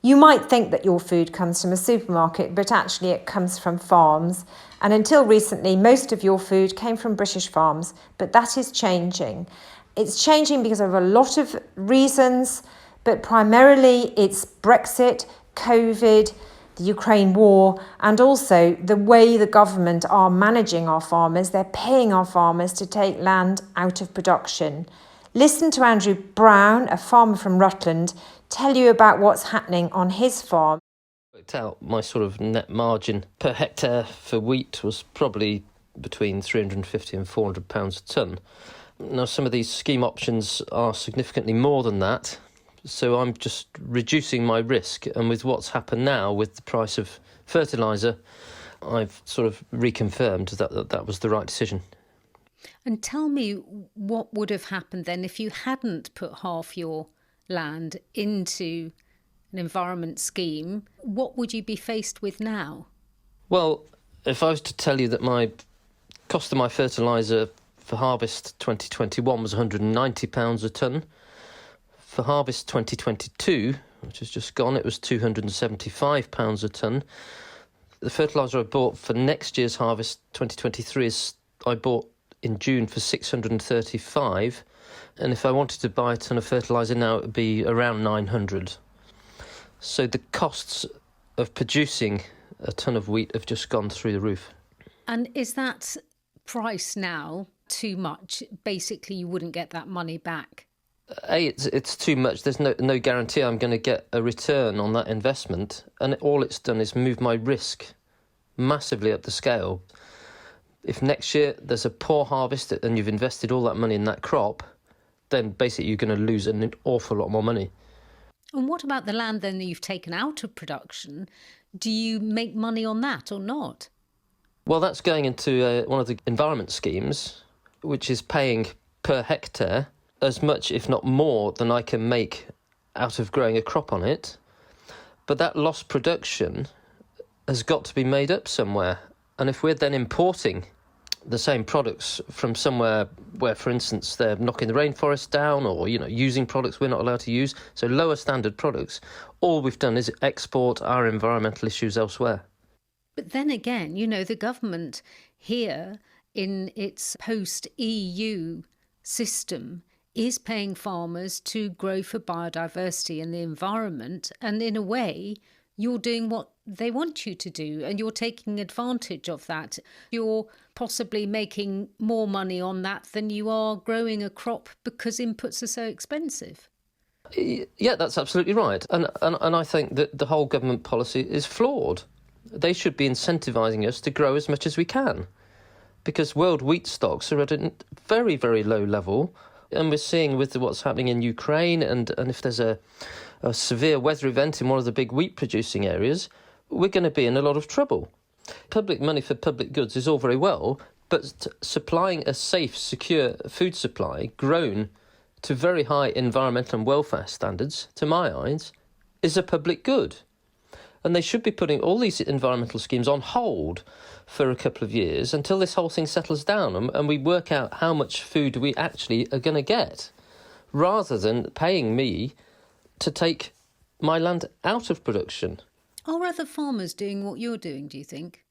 You might think that your food comes from a supermarket, but actually it comes from farms. And until recently, most of your food came from British farms, but that is changing. It's changing because of a lot of reasons, but primarily it's Brexit, COVID, the Ukraine war, and also the way the government are managing our farmers. They're paying our farmers to take land out of production. Listen to Andrew Brown, a farmer from Rutland, tell you about what's happening on his farm. Worked out my sort of net margin per hectare for wheat was probably between £350 and £400 a tonne. Now, some of these scheme options are significantly more than that, so I'm just reducing my risk. And with what's happened now with the price of fertiliser, I've sort of reconfirmed that was the right decision. And tell me what would have happened then if you hadn't put half your land into an environment scheme. What would you be faced with now? Well, if I was to tell you that my cost of my fertiliser for harvest 2021 was £190 a tonne, for harvest 2022, which has just gone, it was £275 a tonne. The fertiliser I bought for next year's harvest 2023 I bought in June for £635, and if I wanted to buy a tonne of fertiliser now, it would be around £900. So the costs of producing a tonne of wheat have just gone through the roof. And is that price now too much? Basically, you wouldn't get that money back. It's too much. There's no guarantee I'm going to get a return on that investment, and all it's done is move my risk massively up the scale. If next year there's a poor harvest and you've invested all that money in that crop, then basically you're going to lose an awful lot more money. And what about the land then that you've taken out of production? Do you make money on that or not? Well, that's going into one of the environment schemes, which is paying per hectare as much, if not more, than I can make out of growing a crop on it. But that lost production has got to be made up somewhere. And if we're then importing the same products from somewhere where, for instance, they're knocking the rainforest down or, using products we're not allowed to use, so lower standard products, all we've done is export our environmental issues elsewhere. But then again, the government here in its post-EU system is paying farmers to grow for biodiversity and the environment, and in a way you're doing what they want you to do and you're taking advantage of that. You're possibly making more money on that than you are growing a crop because inputs are so expensive. Yeah, that's absolutely right. And I think that the whole government policy is flawed. They should be incentivising us to grow as much as we can, because world wheat stocks are at a very, very low level. And we're seeing with what's happening in Ukraine, and if there's a severe weather event in one of the big wheat producing areas, we're going to be in a lot of trouble. Public money for public goods is all very well, but supplying a safe, secure food supply grown to very high environmental and welfare standards, to my eyes, is a public good. And they should be putting all these environmental schemes on hold for a couple of years until this whole thing settles down and we work out how much food we actually are going to get, rather than paying me to take my land out of production. Are other farmers doing what you're doing, do you think?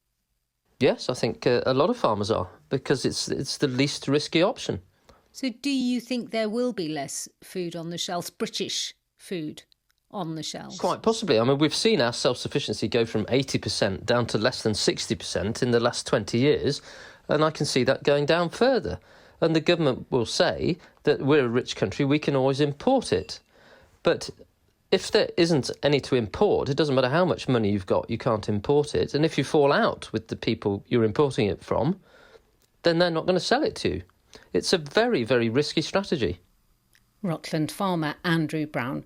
Yes, I think a lot of farmers are, because it's the least risky option. So do you think there will be less food on the shelves, British food on the shelves? Quite possibly. I mean, we've seen our self-sufficiency go from 80% down to less than 60% in the last 20 years, and I can see that going down further. And the government will say that we're a rich country, we can always import it. But if there isn't any to import, it doesn't matter how much money you've got, you can't import it. And if you fall out with the people you're importing it from, then they're not going to sell it to you. It's a very, very risky strategy. Rutland farmer Andrew Brown.